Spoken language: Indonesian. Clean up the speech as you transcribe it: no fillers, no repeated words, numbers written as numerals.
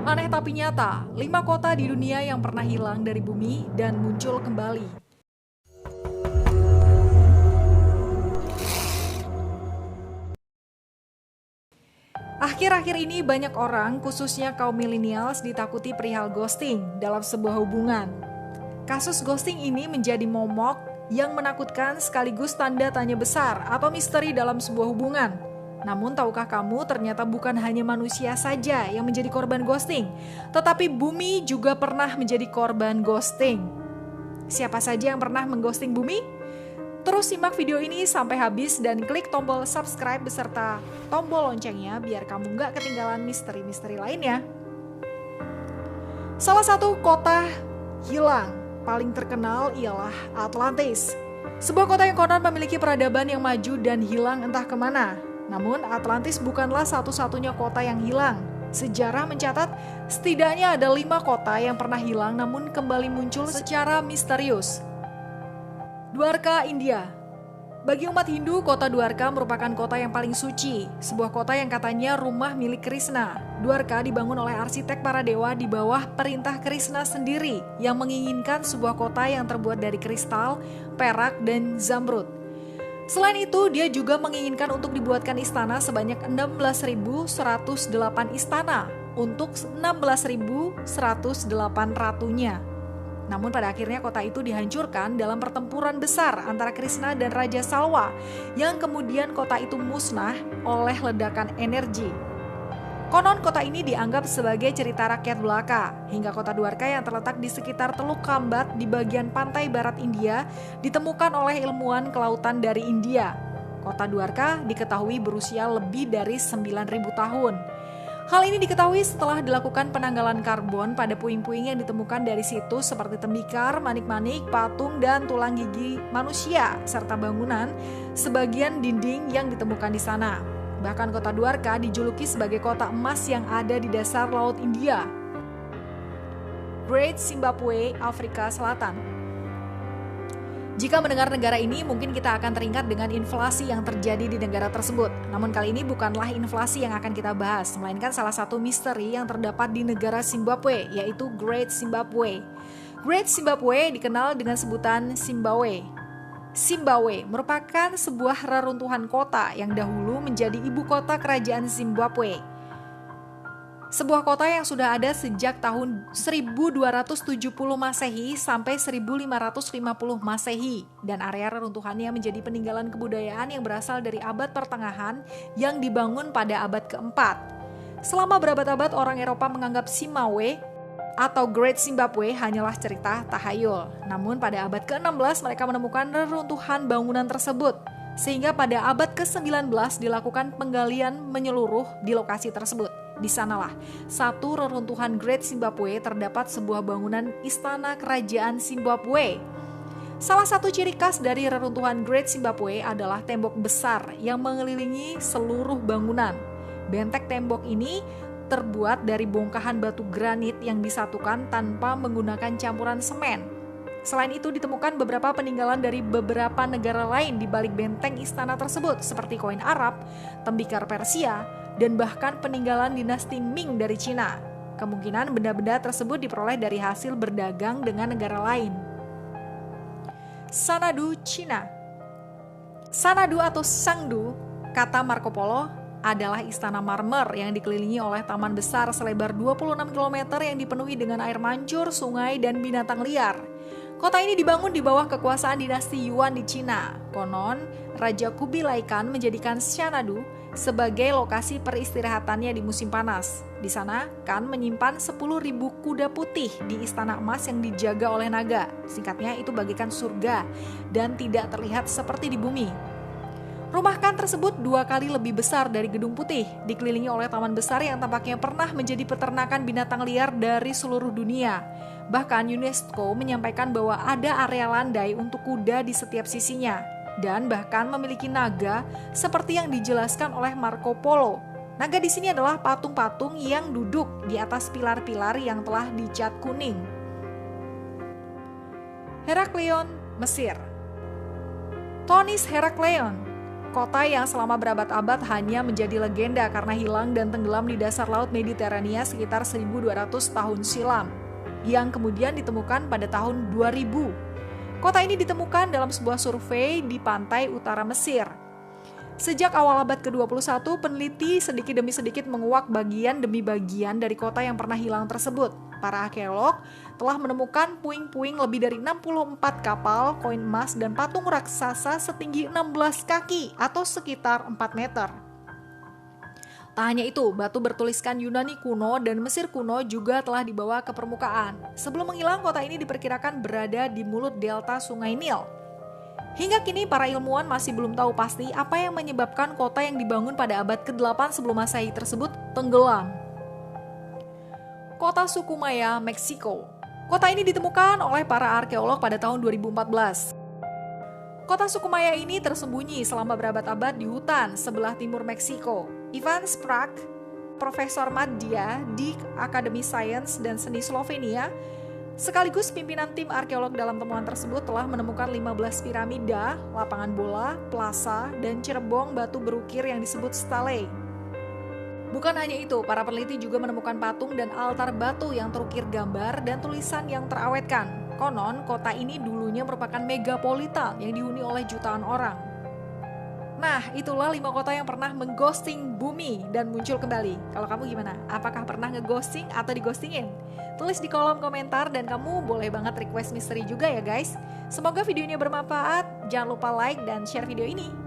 Aneh tapi nyata, 5 kota di dunia yang pernah hilang dari bumi dan muncul kembali. Akhir-akhir ini banyak orang, khususnya kaum millennials, ditakuti perihal ghosting dalam sebuah hubungan. Kasus ghosting ini menjadi momok yang menakutkan sekaligus tanda tanya besar atau misteri dalam sebuah hubungan. Namun tahukah kamu ternyata bukan hanya manusia saja yang menjadi korban ghosting, tetapi bumi juga pernah menjadi korban ghosting. Siapa saja yang pernah mengghosting bumi? Terus simak video ini sampai habis dan klik tombol subscribe beserta tombol loncengnya biar kamu nggak ketinggalan misteri-misteri lainnya. Salah satu kota hilang paling terkenal ialah Atlantis. Sebuah kota yang konon memiliki peradaban yang maju dan hilang entah kemana. Namun Atlantis bukanlah satu-satunya kota yang hilang. Sejarah mencatat setidaknya ada 5 kota yang pernah hilang namun kembali muncul secara misterius. Dwarka, India. Bagi umat Hindu, kota Dwarka merupakan kota yang paling suci, sebuah kota yang katanya rumah milik Krishna. Dwarka dibangun oleh arsitek para dewa di bawah perintah Krishna sendiri yang menginginkan sebuah kota yang terbuat dari kristal, perak, dan zamrud. Selain itu, dia juga menginginkan untuk dibuatkan istana sebanyak 16.108 istana untuk 16.108 ratunya. Namun pada akhirnya kota itu dihancurkan dalam pertempuran besar antara Krishna dan Raja Salwa yang kemudian kota itu musnah oleh ledakan energi. Konon kota ini dianggap sebagai cerita rakyat belaka, hingga kota Dwarka yang terletak di sekitar Teluk Kambat di bagian pantai barat India ditemukan oleh ilmuwan kelautan dari India. Kota Dwarka diketahui berusia lebih dari 9.000 tahun. Hal ini diketahui setelah dilakukan penanggalan karbon pada puing-puing yang ditemukan dari situs seperti tembikar, manik-manik, patung, dan tulang gigi manusia, serta bangunan sebagian dinding yang ditemukan di sana. Bahkan kota Dwarka dijuluki sebagai kota emas yang ada di dasar Laut India. Great Zimbabwe, Afrika Selatan. Jika mendengar negara ini, mungkin kita akan teringat dengan inflasi yang terjadi di negara tersebut. Namun kali ini bukanlah inflasi yang akan kita bahas, melainkan salah satu misteri yang terdapat di negara Zimbabwe, yaitu Great Zimbabwe. Great Zimbabwe dikenal dengan sebutan Zimbabwe. Zimbabwe merupakan sebuah reruntuhan kota yang dahulu menjadi ibu kota kerajaan Zimbabwe. Sebuah kota yang sudah ada sejak tahun 1270 Masehi sampai 1550 Masehi, dan area reruntuhannya menjadi peninggalan kebudayaan yang berasal dari abad pertengahan yang dibangun pada abad keempat. Selama berabad-abad orang Eropa menganggap Zimbabwe atau Great Zimbabwe hanyalah cerita tahayul. Namun pada abad ke-16 mereka menemukan reruntuhan bangunan tersebut, sehingga pada abad ke-19 dilakukan penggalian menyeluruh di lokasi tersebut. Di sanalah satu reruntuhan Great Zimbabwe terdapat sebuah bangunan istana kerajaan Zimbabwe. Salah satu ciri khas dari reruntuhan Great Zimbabwe adalah tembok besar yang mengelilingi seluruh bangunan. Benteng tembok ini terbuat dari bongkahan batu granit yang disatukan tanpa menggunakan campuran semen. Selain itu ditemukan beberapa peninggalan dari beberapa negara lain di balik benteng istana tersebut, seperti koin Arab, tembikar Persia, dan bahkan peninggalan dinasti Ming dari Cina. Kemungkinan benda-benda tersebut diperoleh dari hasil berdagang dengan negara lain. Sanadu, Cina. Sanadu atau Sangdu, kata Marco Polo, adalah istana marmer yang dikelilingi oleh taman besar selebar 26 km yang dipenuhi dengan air mancur, sungai, dan binatang liar. Kota ini dibangun di bawah kekuasaan dinasti Yuan di Cina. Konon, Raja Kubilai Khan menjadikan Xanadu sebagai lokasi peristirahatannya di musim panas. Di sana, Khan menyimpan 10.000 kuda putih di istana emas yang dijaga oleh naga. Singkatnya, itu bagaikan surga dan tidak terlihat seperti di bumi. Rumah Khan tersebut 2 kali lebih besar dari Gedung Putih, dikelilingi oleh taman besar yang tampaknya pernah menjadi peternakan binatang liar dari seluruh dunia. Bahkan UNESCO menyampaikan bahwa ada area landai untuk kuda di setiap sisinya, dan bahkan memiliki naga seperti yang dijelaskan oleh Marco Polo. Naga di sini adalah patung-patung yang duduk di atas pilar-pilar yang telah dicat kuning. Herakleion, Mesir. Tonis Herakleion, kota yang selama berabad-abad hanya menjadi legenda karena hilang dan tenggelam di dasar laut Mediterania sekitar 1200 tahun silam, yang kemudian ditemukan pada tahun 2000. Kota ini ditemukan dalam sebuah survei di pantai utara Mesir. Sejak awal abad ke-21, peneliti sedikit demi sedikit menguak bagian demi bagian dari kota yang pernah hilang tersebut. Para arkeolog telah menemukan puing-puing lebih dari 64 kapal, koin emas, dan patung raksasa setinggi 16 kaki atau sekitar 4 meter. Tak hanya itu, batu bertuliskan Yunani kuno dan Mesir kuno juga telah dibawa ke permukaan. Sebelum menghilang, kota ini diperkirakan berada di mulut delta Sungai Nil. Hingga kini para ilmuwan masih belum tahu pasti apa yang menyebabkan kota yang dibangun pada abad ke-8 sebelum Masehi tersebut tenggelam. Kota suku Maya, Meksiko. Kota ini ditemukan oleh para arkeolog pada tahun 2014. Kota suku Maya ini tersembunyi selama berabad-abad di hutan sebelah timur Meksiko. Ivan Sprague, Profesor Madya di Akademi Sains dan Seni Slovenia, sekaligus pimpinan tim arkeolog dalam temuan tersebut telah menemukan 15 piramida, lapangan bola, plaza, dan cerbong batu berukir yang disebut stele. Bukan hanya itu, para peneliti juga menemukan patung dan altar batu yang terukir gambar dan tulisan yang terawetkan. Konon, kota ini dulunya merupakan megapolitan yang dihuni oleh jutaan orang. Nah, itulah 5 kota yang pernah mengghosting bumi dan muncul kembali. Kalau kamu gimana? Apakah pernah ngeghosting atau dighostingin? Tulis di kolom komentar dan kamu boleh banget request misteri juga ya guys. Semoga videonya bermanfaat. Jangan lupa like dan share video ini.